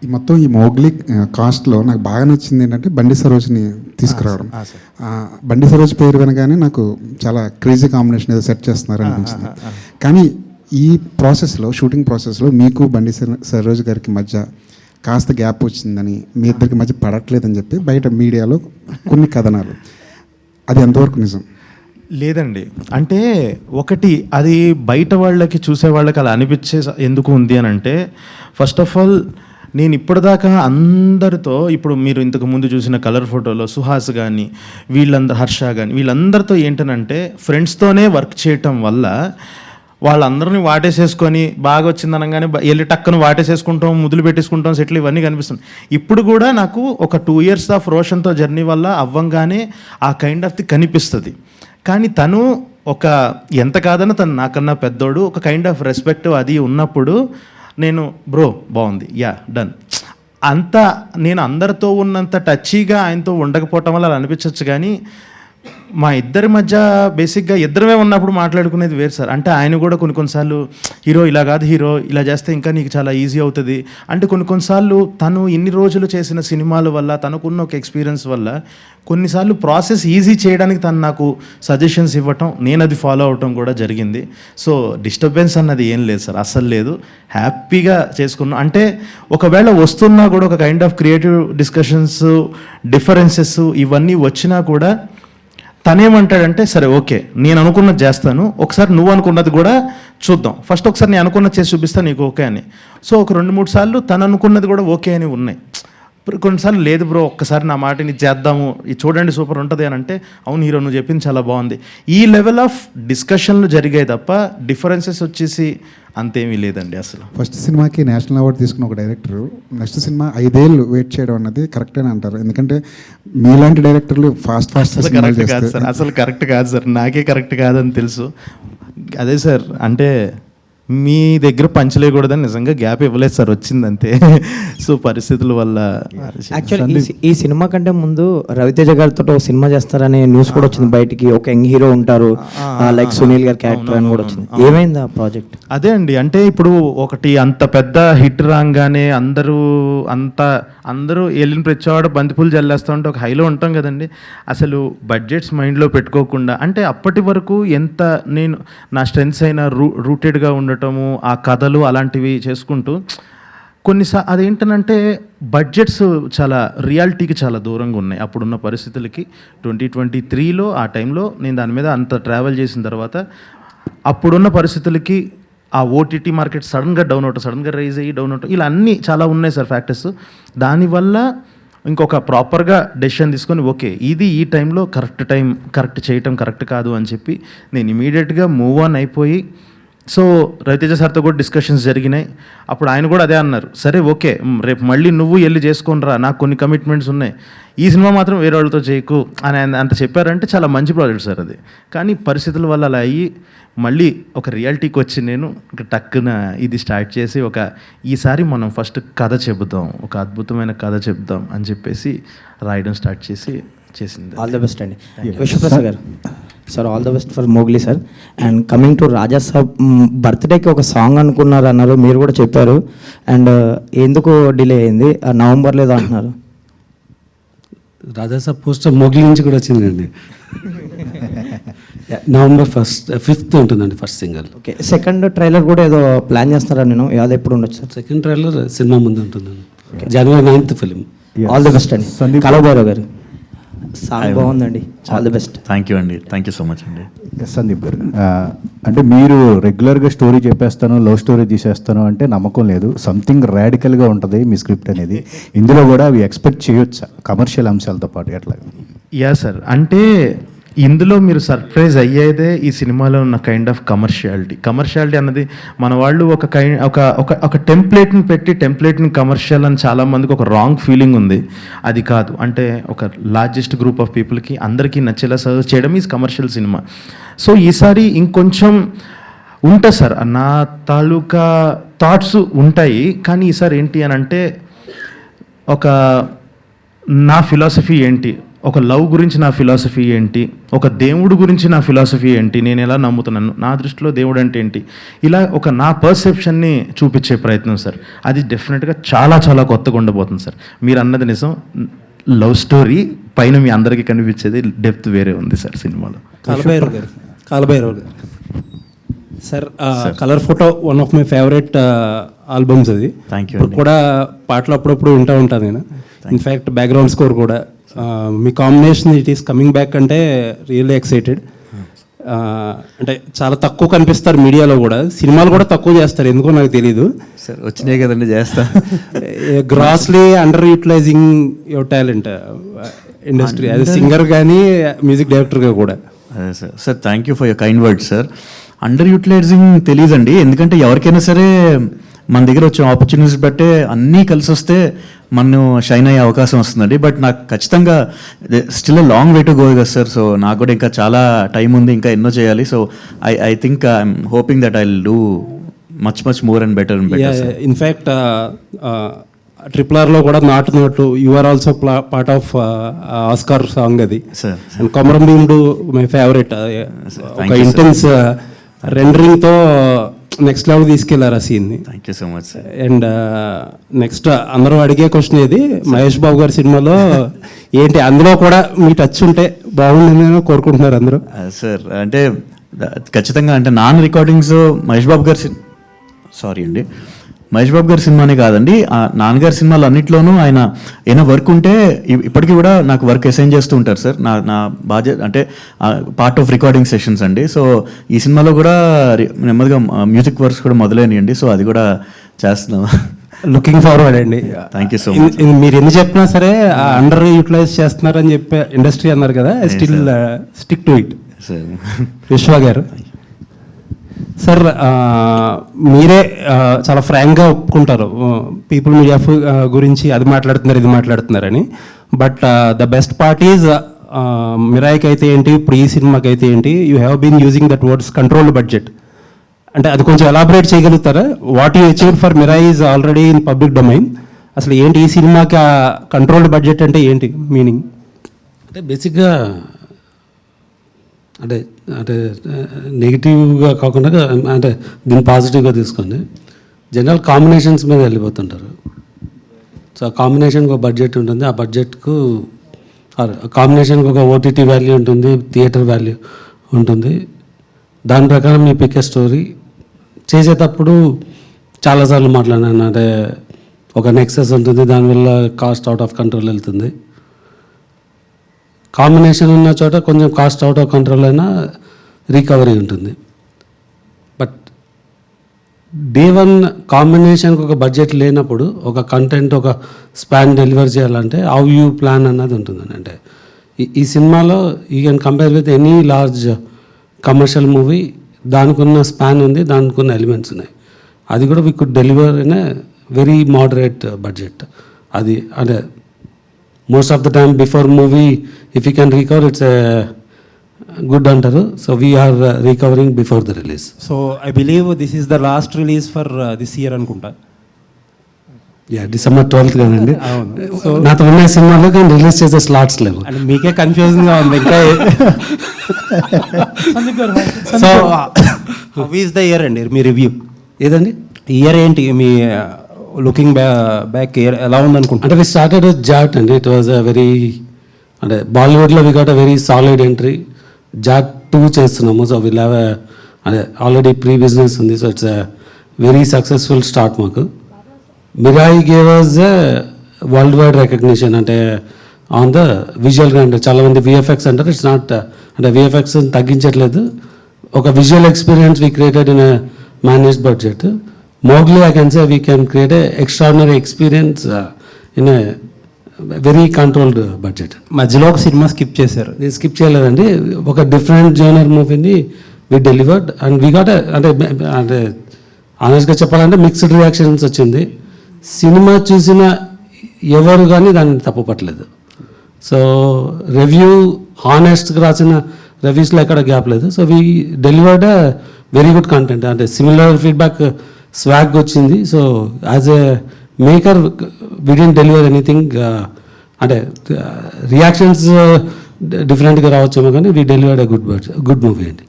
ఈ మొత్తం ఈ మోగ్లీ కాస్ట్లో నాకు బాగా నచ్చింది ఏంటంటే బండి సరోజ్ని తీసుకురావడం. బండి సరోజ్ పేరు వినగానే నాకు చాలా క్రేజీ కాంబినేషన్ ఏదో సెట్ చేస్తున్నారు అనిపించింది. కానీ ఈ ప్రాసెస్లో, షూటింగ్ ప్రాసెస్లో మీకు బండి సరోజ్ గారికి మధ్య కాస్త గ్యాప్ వచ్చిందని, మీ ఇద్దరికి మధ్య పడట్లేదని చెప్పి బయట మీడియాలో కొన్ని కథనాలు, అది ఎంతవరకు నిజం? లేదండి, అంటే ఒకటి అది బయట వాళ్ళకి, చూసే వాళ్ళకి అలా అనిపించే ఎందుకు ఉంది అని అంటే, ఫస్ట్ ఆఫ్ ఆల్ నేను ఇప్పటిదాకా అందరితో, ఇప్పుడు మీరు ఇంతకు ముందు చూసిన కలర్ ఫోటోలో సుహాస్ కానీ, వీళ్ళందరూ, హర్ష కానీ, వీళ్ళందరితో ఏంటనంటే ఫ్రెండ్స్తోనే వర్క్ చేయటం వల్ల వాళ్ళందరినీ వాటేసేసుకొని బాగా వచ్చింది అనగానే వెళ్ళి టక్కును వాటేసేసుకుంటాం, ముద్దులు పెట్టేసుకుంటాం, సెటిల్, ఇవన్నీ కనిపిస్తుంది. ఇప్పుడు కూడా నాకు ఒక 2 years ఆఫ్ రోషన్తో జర్నీ వల్ల అవ్వంగానే ఆ కైండ్ ఆఫ్ ది కనిపిస్తుంది. కానీ తను ఒక, ఎంత కాదన్నా తను నాకన్నా పెద్దోడు, ఒక కైండ్ ఆఫ్ రెస్పెక్ట్ అది ఉన్నప్పుడు నేను బ్రో బాగుంది, యా డన్, అంత నేను అందరితో ఉన్నంత టచీగా ఆయనతో ఉండకపోవటం వల్ల అలా అనిపించవచ్చు. కానీ మా ఇద్దరి మధ్య బేసిక్గా ఇద్దరమే ఉన్నప్పుడు మాట్లాడుకునేది వేరు సార్. అంటే ఆయన కూడా కొన్నిసార్లు హీరో ఇలా కాదు, హీరో ఇలా చేస్తే ఇంకా నీకు చాలా ఈజీ అవుతుంది అంటే, కొన్నిసార్లు తను ఇన్ని రోజులు చేసిన సినిమాల వల్ల, తనకున్న ఒక ఎక్స్పీరియన్స్ వల్ల కొన్నిసార్లు ప్రాసెస్ ఈజీ చేయడానికి తను నాకు సజెషన్స్ ఇవ్వటం, నేను అది ఫాలో అవటం కూడా జరిగింది. సో డిస్టర్బెన్స్ అన్నది ఏం లేదు సార్, అస్సలు లేదు. హ్యాపీగా చేసుకున్నాం. అంటే ఒకవేళ వస్తున్నా కూడా ఒక kind of creative discussions, differences ఇవన్నీ వచ్చినా కూడా తనేమంటాడంటే, సరే ఓకే నేను అనుకున్నది చేస్తాను, ఒకసారి నువ్వు అనుకున్నది కూడా చూద్దాం, ఫస్ట్ ఒకసారి నేను అనుకున్నది చేసి చూపిస్తాను నీకు ఓకే అని. సో ఒక 2-3 సార్లు తను అనుకున్నది కూడా ఓకే అని ఉన్నాయి. కొన్నిసార్లు లేదు బ్రో ఒక్కసారి నా మాటని చేద్దాము, ఇది చూడండి సూపర్ ఉంటుంది అని అంటే, అవును హీరో నువ్వు చెప్పింది చాలా బాగుంది. ఈ లెవెల్ ఆఫ్ డిస్కషన్లు జరిగాయి తప్ప డిఫరెన్సెస్ వచ్చేసి అంతేమీ లేదండి అసలు. ఫస్ట్ సినిమాకి నేషనల్ అవార్డు తీసుకున్న ఒక డైరెక్టర్ నెక్స్ట్ సినిమా 5 ఏళ్ళు వెయిట్ చేయడం అన్నది కరెక్ట్ అని అంటారు. ఎందుకంటే మీలాంటి డైరెక్టర్లు ఫాస్ట్ కరెక్ట్ కాదు సార్, అసలు కరెక్ట్ కాదు సార్, నాకే కరెక్ట్ కాదని తెలుసు. అదే సార్, అంటే మీ దగ్గర పంచలేయకూడదని నిజంగా గ్యాప్ ఇవ్వలేదు సార్, వచ్చింది అంతే. సో పరిస్థితుల వల్ల. యాక్చువల్లీ ఈ సినిమా కంటే ముందు రవితేజ గారితో ఒక సినిమా చేస్తారనే న్యూస్ కూడా వచ్చింది బయటికి, ఒక యంగ్ హీరో ఉంటారు లైక్ సునీల్ గారి క్యారెక్టర్ అని కూడా వచ్చింది. ఏమైంది ఆ ప్రాజెక్ట్? అదే అండి, అంటే ఇప్పుడు ఒకటి అంత పెద్ద హిట్ రాగానే అందరూ వెళ్ళిన ప్రతివాడు బంతిపూలు జల్లేస్తూ ఉంటే ఒక హైలో ఉంటాం కదండి. అసలు బడ్జెట్స్ మైండ్లో పెట్టుకోకుండా, అంటే అప్పటి వరకు ఎంత నేను నా స్ట్రెంగ్స్ అయినా రూటెడ్గా ఉండటము, ఆ కథలు అలాంటివి చేసుకుంటూ కొన్నిసార్లు అదేంటనంటే బడ్జెట్స్ చాలా రియాలిటీకి చాలా దూరంగా ఉన్నాయి అప్పుడున్న పరిస్థితులకి. 2023లో ఆ టైంలో నేను దాని మీద అంత ట్రావెల్ చేసిన తర్వాత అప్పుడున్న పరిస్థితులకి ఆ ఓటీటీ మార్కెట్ సడన్గా డౌన్ అవటం, సడన్గా రైజ్ అయ్యి డౌన్ అవటం, ఇలా అన్నీ చాలా ఉన్నాయి సార్ ఫ్యాక్టర్స్. దానివల్ల ఇంకొక ప్రాపర్గా డెసిషన్ తీసుకొని ఓకే ఇది ఈ టైంలో కరెక్ట్ చేయటం కరెక్ట్ కాదు అని చెప్పి నేను ఇమీడియట్గా మూవ్ ఆన్ అయిపోయి, సో రవితేజ సార్తో కూడా డిస్కషన్స్ జరిగినాయి. అప్పుడు ఆయన కూడా అదే అన్నారు, సరే ఓకే రేపు మళ్ళీ నువ్వు వెళ్ళి చేసుకొనిరా, నాకు కొన్ని కమిట్మెంట్స్ ఉన్నాయి, ఈ సినిమా మాత్రం వేరే వాళ్ళతో చేయకు అని అంత చెప్పారంటే చాలా మంచి ప్రాజెక్ట్ సార్ అది. కానీ పరిస్థితుల వల్ల అలా అయ్యి మళ్ళీ ఒక రియాలిటీకి వచ్చి నేను టక్కున ఇది స్టార్ట్ చేసి ఈసారి మనం ఫస్ట్ కథ చెబుదాం, ఒక అద్భుతమైన కథ చెబుదాం అని చెప్పేసి రాయడం స్టార్ట్ చేసింది. ఆల్ ద బెస్ట్ అండి. విశ్వప్రసాద్ గారు sir, all the best for Mowgli sir. And coming to Raja Saab, బర్త్డేకి ఒక సాంగ్ అనుకున్నారు అన్నారు, మీరు కూడా చెప్పారు. అండ్ ఎందుకు డిలే అయింది? నవంబర్ లేదో అంటున్నారు. రాజా సాబ్ పోస్టర్ మోగ్లీ నుంచి కూడా వచ్చిందండి. November 5th ఉంటుందండి first single. Okay, second trailer కూడా ఏదో ప్లాన్ చేస్తారా? నేను అది ఎప్పుడు ఉండొచ్చు సార్? సెకండ్ ట్రైలర్ సినిమా ముందు ఉంటుందండి, January 9th film. All the best అండి. కలవబారావు గారు సాంగ్ బాగుందండి, all the best. Thank you అండి, థ్యాంక్ యూ సో మచ్ అండి. సందీప్ గారు, అంటే మీరు రెగ్యులర్గా స్టోరీ చెప్పేస్తాను, లవ్ స్టోరీ తీసేస్తాను అంటే నమ్మకం లేదు. సంథింగ్ రాడికల్గా ఉంటుంది మీ స్క్రిప్ట్ అనేది. ఇందులో కూడా అవి ఎక్స్పెక్ట్ చేయొచ్చా కమర్షియల్ అంశాలతో పాటు ఎట్లా? యా సార్, అంటే ఇందులో మీరు సర్ప్రైజ్ అయ్యేదే ఈ సినిమాలో ఉన్న కైండ్ ఆఫ్ కమర్షియాలిటీ అన్నది మన వాళ్ళు ఒక టెంప్లెట్ని పెట్టి టెంప్లెట్ని కమర్షియల్ అని చాలామందికి ఒక రాంగ్ ఫీలింగ్ ఉంది. అది కాదు, అంటే ఒక లార్జెస్ట్ గ్రూప్ ఆఫ్ పీపుల్కి అందరికీ నచ్చేలా సర్వ్ చేయడం ఈజ్ కమర్షియల్ సినిమా. సో ఈసారి ఇంకొంచెం ఉంటుంది సార్, నా తాలూకా థాట్స్ ఉంటాయి. కానీ ఈసారి ఏంటి అని అంటే, నా ఫిలాసఫీ ఏంటి, ఒక లవ్ గురించి నా ఫిలాసఫీ ఏంటి, ఒక దేవుడు గురించి నా ఫిలాసఫీ ఏంటి, నేను ఎలా నమ్ముతున్నాను, నా దృష్టిలో దేవుడు అంటే ఏంటి, ఇలా ఒక నా పర్సెప్షన్ని చూపించే ప్రయత్నం సార్. అది డెఫినెట్గా చాలా చాలా కొత్తగా ఉండబోతుంది సార్. మీరు అన్నది నిజం, లవ్ స్టోరీ పైన మీ అందరికీ కనిపించేది డెప్త్ వేరే ఉంది సార్ సినిమాలో. కాలభైరవ్ గారు sir, colour photo one of my favourite albums అది. Thank you ఇప్పుడు కూడా పాటలు అప్పుడప్పుడు వింటూ ఉంటాను నేను. ఇన్ఫ్యాక్ట్ బ్యాక్గ్రౌండ్ స్కోర్ కూడా మీ combination it is coming back అంటే రియల్లీ ఎక్సైటెడ్. అంటే చాలా తక్కువ కనిపిస్తారు మీడియాలో కూడా, సినిమాలు కూడా తక్కువ చేస్తారు, ఎందుకో నాకు తెలీదు సార్. వచ్చినాయి కదండి, చేస్తా. Grossly under utilising your talent industry, అది సింగర్ కానీ మ్యూజిక్ డైరెక్టర్గా కూడా. అదే sir. Sir thank you for your kind word sir. Under utilising తెలియదండి, ఎందుకంటే ఎవరికైనా సరే మన దగ్గర వచ్చే ఆపర్చునిటీస్ బట్టే అన్నీ కలిసి వస్తే మనం షైన్ అయ్యే అవకాశం వస్తుందండి. బట్ నాకు ఖచ్చితంగా still a long way to go కదా సార్. సో నాకు కూడా ఇంకా చాలా టైం ఉంది, ఇంకా ఎన్నో చేయాలి. So I think I'm hoping that I will do much more and better and better. In fact RRRలో కూడా Naatu you are also part of Oscar song అది sir. And Komaram Bheemudu my favourite. ఒక ఇంటెన్స్ రెండరింగ్తో నెక్స్ట్ లెవెల్ తీసుకెళ్లారు ఆ సీన్ని. Thank you so much sir. And next అందరూ అడిగే క్వశ్చన్ ఇది, మహేష్ బాబు గారి సినిమాలో ఏంటి అందులో కూడా మీ టచ్ ఉంటే బాగుంటుందని కోరుకుంటున్నారు అందరూ. సార్ అంటే ఖచ్చితంగా అంటే నాన్ రికార్డింగ్స్ మహేష్ బాబు గారి మహేష్ బాబు గారి సినిమానే కాదండి, ఆ నాన్నగారి సినిమాలు అన్నింటిలోనూ ఆయన ఏమైనా వర్క్ ఉంటే ఇప్పటికీ కూడా నాకు వర్క్ అసైన్ చేస్తూ ఉంటారు సార్. నా బాధ్యత అంటే పార్ట్ ఆఫ్ రికార్డింగ్ సెషన్స్ అండి. సో ఈ సినిమాలో కూడా నెమ్మదిగా మ్యూజిక్ వర్క్స్ కూడా మొదలైనయండి. సో అది కూడా చేస్తున్నాం. లుకింగ్ ఫార్వర్డ్ అండి. Thank you so much. మీరు ఎన్ని చెప్పినా సరే అండర్ యూటిలైజ్ చేస్తున్నారని చెప్పే ఇండస్ట్రీ అన్నారు కదా, still stick to it. Sir విశ్వ గారు సార్, మీరే చాలా ఫ్రాంక్గా ఒప్పుకుంటారు పీపుల్ మీడియా గురించి అది మాట్లాడుతున్నారు ఇది మాట్లాడుతున్నారని. But the best part is మిరాయికి అయితే ఏంటి, ఇప్పుడు ఈ సినిమాకి అయితే ఏంటి, you have been using that words controlled budget. అంటే అది కొంచెం ఎలాబరేట్ చేయగలుగుతారా? What you achieved for Mirai is already in public domain. అసలు ఏంటి ఈ సినిమాకి కంట్రోల్డ్ బడ్జెట్ అంటే ఏంటి మీనింగ్? అంటే బేసిక్గా అంటే అంటే నెగిటివ్గా కాకుండా అంటే దీన్ని పాజిటివ్గా తీసుకోండి. జనరల్ కాంబినేషన్స్ మీద వెళ్ళిపోతుంటారు. సో ఆ కాంబినేషన్కి ఒక బడ్జెట్ ఉంటుంది, ఆ బడ్జెట్కు కాంబినేషన్కి ఒక OTT వాల్యూ ఉంటుంది, థియేటర్ వాల్యూ ఉంటుంది. దాని ప్రకారం మీ పిక్ స్టోరీ చేసేటప్పుడు చాలాసార్లు మాట్లాడినాను. అంటే ఒక నెక్సెస్ ఉంటుంది, దానివల్ల కాస్ట్ అవుట్ ఆఫ్ కంట్రోల్ వెళ్తుంది. కాంబినేషన్ ఉన్న చోట కొంచెం కాస్ట్ అవుట్ ఆఫ్ కంట్రోల్ అయినా రికవరీ ఉంటుంది. బట్ డే వన్ కాంబినేషన్కి ఒక బడ్జెట్ లేనప్పుడు ఒక కంటెంట్ ఒక స్పాన్ డెలివర్ చేయాలంటే హౌ యూ ప్లాన్ అన్నది ఉంటుందని. అంటే ఈ సినిమాలో you can compare with any large commercial movie, దానికి ఉన్న స్పాన్ ఉంది, దానికి ఉన్న ఎలిమెంట్స్ ఉన్నాయి. అది కూడా we could deliver in a very moderate budget. అది అంటే most of the time before movie if you can recover it's good అంటారు. So we are recovering before the release. So I believe this is the last release for this year అనుకుంటా. December 12th కానండి. So నాతో ఉన్న సినిమాలో కానీ release చేసే slots లేవు. అంటే మీకే కన్ఫ్యూజన్గా ఉంది ఇంకా. So how is the year అండి మీ రివ్యూ? ఏదండి ఇయర్ ఏంటి మీ లుకింగ్ బ్యాక్ ఇయర్ ఎలా ఉందనుకుంటా? అంటే వి స్టార్టెడ్ విత్ జాట్ అండి. ఇట్ వాజ్ అ వెరీ అంటే బాలీవుడ్లో we got a very solid entry. Jaat 2 చేస్తున్నాము. సో విల్ హ్యావ్ అదే ఆల్రెడీ ప్రీ బిజినెస్ ఉంది. So it's a very successful start మాకు. Mirai gave us world wide recognition అంటే ఆన్ ద విజువల్గా. అంటే చాలామంది VFX అంటారు, ఇట్స్ నాట్ అంటే VFX తగ్గించట్లేదు. ఒక visual experience we created in a managed budget. Mowgli I can say we can create a extraordinary experience in a very controlled budget. మధ్యలో ఒక సినిమా స్కిప్ చేశారు. నేను స్కిప్ చేయలేదండి. ఒక డిఫరెంట్ జోనర్ మూవీని వి డెలివర్డ్ అండ్ వీ గాట్ అంటే అంటే ఆనెస్ట్గా చెప్పాలంటే మిక్స్డ్ రియాక్షన్స్ వచ్చింది. సినిమా చూసిన ఎవరు కానీ దాన్ని తప్పుపట్టలేదు. సో రివ్యూ హానెస్ట్గా రాసిన రివ్యూస్లో ఎక్కడ గ్యాప్ లేదు. So we delivered very good content. అంటే సిమిలర్ ఫీడ్బ్యాక్ స్వాగ్ వచ్చింది. So as a maker we didn't deliver anything అంటే రియాక్షన్స్ డిఫరెంట్గా రావచ్చేమో కానీ వీ డెలివర్డ్ గుడ్ మూవీ అండి.